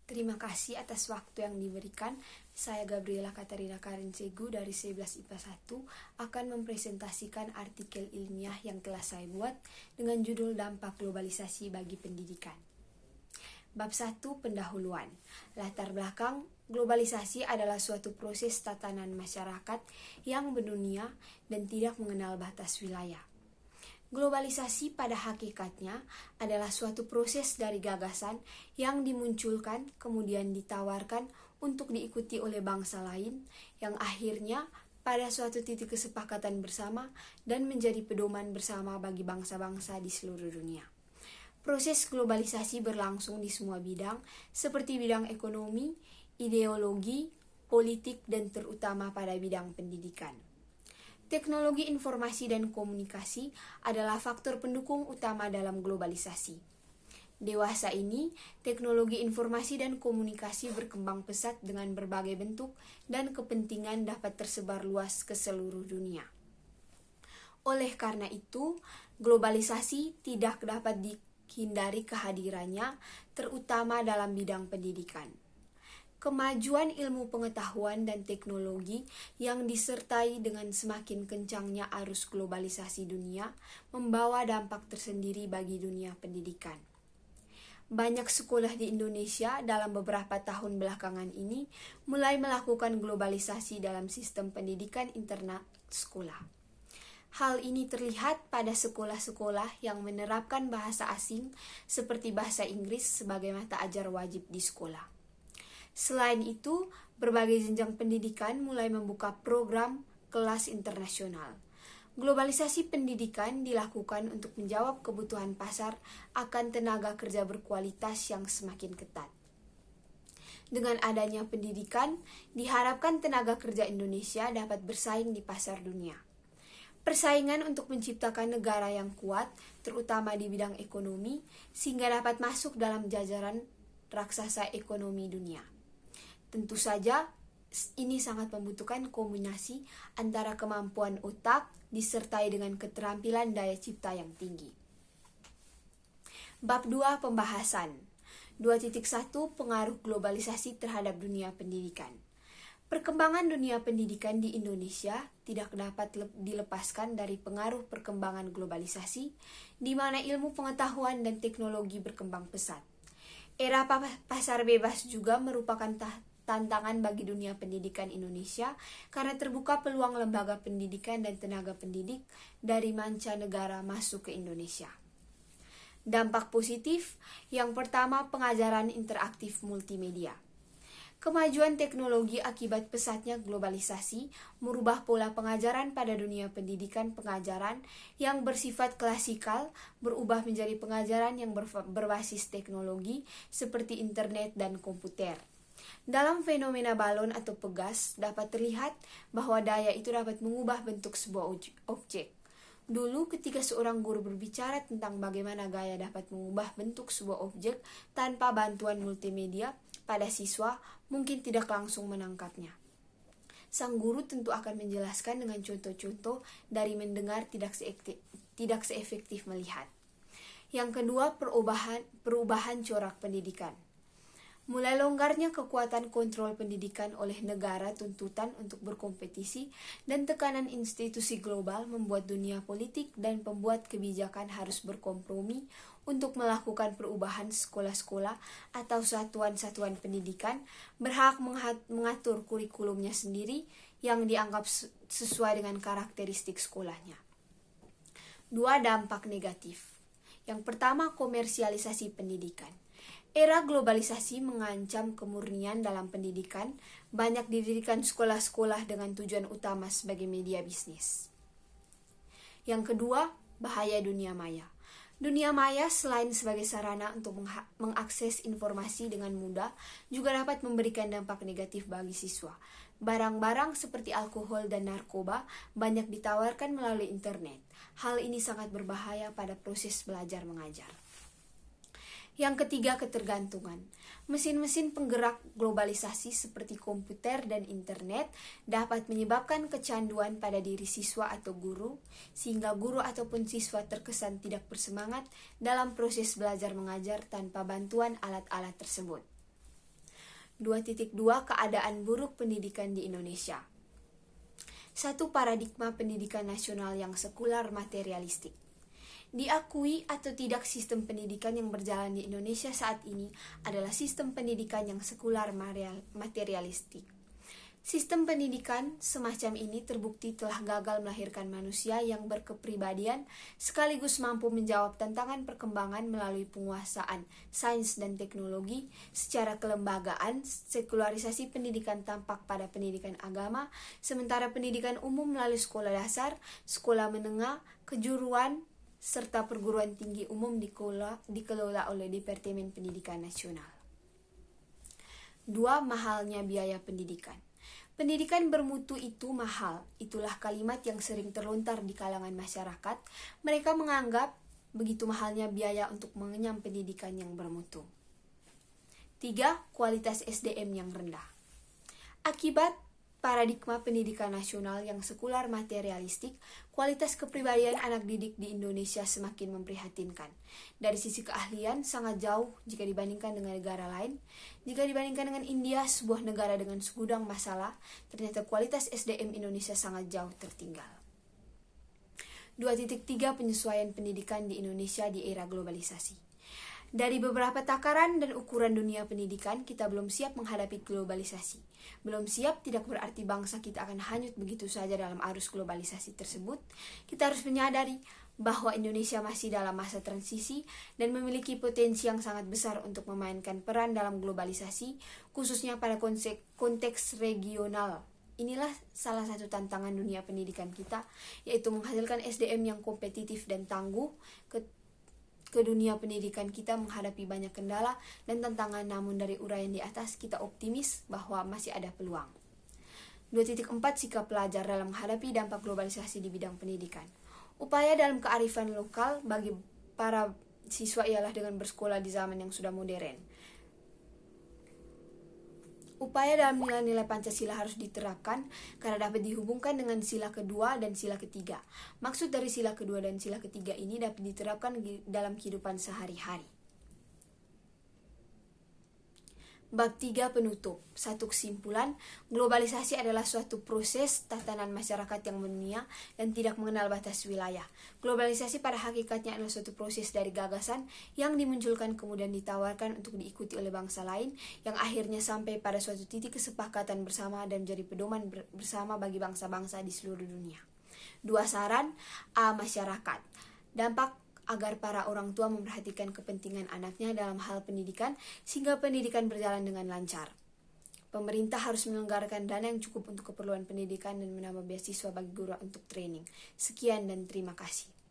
Terima kasih atas waktu yang diberikan. Saya Gabriela Katarina Karinsegu dari 11 IPA 1 akan mempresentasikan artikel ilmiah yang telah saya buat dengan judul Dampak Globalisasi bagi Pendidikan. Bab 1, Pendahuluan. Latar belakang, globalisasi adalah suatu proses tatanan masyarakat yang mendunia dan tidak mengenal batas wilayah. Globalisasi pada hakikatnya adalah suatu proses dari gagasan yang dimunculkan kemudian ditawarkan untuk diikuti oleh bangsa lain yang akhirnya pada suatu titik kesepakatan bersama dan menjadi pedoman bersama bagi bangsa-bangsa di seluruh dunia. Proses globalisasi berlangsung di semua bidang seperti bidang ekonomi, ideologi, politik, dan terutama pada bidang pendidikan. Teknologi informasi dan komunikasi adalah faktor pendukung utama dalam globalisasi. Dewasa ini, teknologi informasi dan komunikasi berkembang pesat dengan berbagai bentuk dan kepentingan dapat tersebar luas ke seluruh dunia. Oleh karena itu, globalisasi tidak dapat dihindari kehadirannya, terutama dalam bidang pendidikan. Kemajuan ilmu pengetahuan dan teknologi yang disertai dengan semakin kencangnya arus globalisasi dunia membawa dampak tersendiri bagi dunia pendidikan. Banyak sekolah di Indonesia dalam beberapa tahun belakangan ini mulai melakukan globalisasi dalam sistem pendidikan internal sekolah. Hal ini terlihat pada sekolah-sekolah yang menerapkan bahasa asing seperti bahasa Inggris sebagai mata ajar wajib di sekolah. Selain itu, berbagai jenjang pendidikan mulai membuka program kelas internasional. Globalisasi pendidikan dilakukan untuk menjawab kebutuhan pasar akan tenaga kerja berkualitas yang semakin ketat. Dengan adanya pendidikan, diharapkan tenaga kerja Indonesia dapat bersaing di pasar dunia. Persaingan untuk menciptakan negara yang kuat, terutama di bidang ekonomi, sehingga dapat masuk dalam jajaran raksasa ekonomi dunia. Tentu saja, ini sangat membutuhkan kombinasi antara kemampuan otak disertai dengan keterampilan daya cipta yang tinggi. Bab 2, Pembahasan. 2.1 Pengaruh globalisasi terhadap dunia pendidikan. Perkembangan dunia pendidikan di Indonesia tidak dapat dilepaskan dari pengaruh perkembangan globalisasi, di mana ilmu pengetahuan dan teknologi berkembang pesat. Era pasar bebas juga merupakan tantangan bagi dunia pendidikan Indonesia karena terbuka peluang lembaga pendidikan dan tenaga pendidik dari mancanegara masuk ke Indonesia. Dampak positif, yang pertama pengajaran interaktif multimedia. Kemajuan teknologi akibat pesatnya globalisasi merubah pola pengajaran pada dunia pendidikan pengajaran yang bersifat klasikal berubah menjadi pengajaran yang berbasis teknologi seperti internet dan komputer. Dalam fenomena balon atau pegas dapat terlihat bahwa daya itu dapat mengubah bentuk sebuah objek. Dulu ketika seorang guru berbicara tentang bagaimana gaya dapat mengubah bentuk sebuah objek tanpa bantuan multimedia, pada siswa mungkin tidak langsung menangkapnya. Sang guru tentu akan menjelaskan dengan contoh-contoh dari mendengar tidak seefektif melihat. Yang kedua, perubahan corak pendidikan. Mulai longgarnya kekuatan kontrol pendidikan oleh negara tuntutan untuk berkompetisi dan tekanan institusi global membuat dunia politik dan pembuat kebijakan harus berkompromi untuk melakukan perubahan sekolah-sekolah atau satuan-satuan pendidikan berhak mengatur kurikulumnya sendiri yang dianggap sesuai dengan karakteristik sekolahnya. 2. Dampak negatif. Yang pertama, komersialisasi pendidikan. Era globalisasi mengancam kemurnian dalam pendidikan, banyak didirikan sekolah-sekolah dengan tujuan utama sebagai media bisnis. Yang kedua, bahaya dunia maya. Dunia maya selain sebagai sarana untuk mengakses informasi dengan mudah, juga dapat memberikan dampak negatif bagi siswa. Barang-barang seperti alkohol dan narkoba banyak ditawarkan melalui internet. Hal ini sangat berbahaya pada proses belajar mengajar. Yang ketiga, ketergantungan. Mesin-mesin penggerak globalisasi seperti komputer dan internet dapat menyebabkan kecanduan pada diri siswa atau guru, sehingga guru ataupun siswa terkesan tidak bersemangat dalam proses belajar mengajar tanpa bantuan alat-alat tersebut. 2.2 Keadaan buruk pendidikan di Indonesia. 1. Paradigma pendidikan nasional yang sekular materialistik. Diakui atau tidak, sistem pendidikan yang berjalan di Indonesia saat ini adalah sistem pendidikan yang sekular materialistik. Sistem pendidikan semacam ini terbukti telah gagal melahirkan manusia yang berkepribadian sekaligus mampu menjawab tantangan perkembangan melalui penguasaan sains dan teknologi. Secara kelembagaan, sekularisasi pendidikan tampak pada pendidikan agama, sementara pendidikan umum melalui sekolah dasar, sekolah menengah, kejuruan, serta perguruan tinggi umum dikelola oleh Departemen Pendidikan Nasional. 2. Mahalnya biaya pendidikan. Pendidikan bermutu itu mahal. Itulah kalimat yang sering terlontar di kalangan masyarakat. Mereka menganggap begitu mahalnya biaya untuk mengenyam pendidikan yang bermutu. 3. Kualitas SDM yang rendah. Akibat paradigma pendidikan nasional yang sekular materialistik, kualitas kepribadian anak didik di Indonesia semakin memprihatinkan. Dari sisi keahlian sangat jauh jika dibandingkan dengan negara lain. Jika dibandingkan dengan India, sebuah negara dengan segudang masalah, ternyata kualitas SDM Indonesia sangat jauh tertinggal. 2.3 Penyesuaian pendidikan di Indonesia di era globalisasi. Dari beberapa takaran dan ukuran dunia pendidikan, kita belum siap menghadapi globalisasi. Belum siap tidak berarti bangsa kita akan hanyut begitu saja dalam arus globalisasi tersebut. Kita harus menyadari bahwa Indonesia masih dalam masa transisi dan memiliki potensi yang sangat besar untuk memainkan peran dalam globalisasi, khususnya pada konteks regional. Inilah salah satu tantangan dunia pendidikan kita, yaitu menghasilkan SDM yang kompetitif dan tangguh. Ke dunia pendidikan kita menghadapi banyak kendala dan tantangan, namun dari uraian di atas kita optimis bahwa masih ada peluang. 2.4 Sikap pelajar dalam menghadapi dampak globalisasi di bidang pendidikan. Upaya dalam kearifan lokal bagi para siswa ialah dengan bersekolah di zaman yang sudah modern. Upaya dalam nilai-nilai Pancasila harus diterapkan karena dapat dihubungkan dengan sila kedua dan sila ketiga. Maksud dari sila kedua dan sila ketiga ini dapat diterapkan dalam kehidupan sehari-hari. Bab 3 penutup. 1. Kesimpulan, globalisasi adalah suatu proses tatanan masyarakat yang mendunia dan tidak mengenal batas wilayah. Globalisasi pada hakikatnya adalah suatu proses dari gagasan yang dimunculkan kemudian ditawarkan untuk diikuti oleh bangsa lain, yang akhirnya sampai pada suatu titik kesepakatan bersama dan menjadi pedoman bersama bagi bangsa-bangsa di seluruh dunia. 2. Saran. A. Masyarakat. Dampak agar para orang tua memperhatikan kepentingan anaknya dalam hal pendidikan sehingga pendidikan berjalan dengan lancar. Pemerintah harus menyelenggarakan dana yang cukup untuk keperluan pendidikan dan menambah beasiswa bagi guru untuk training. Sekian dan terima kasih.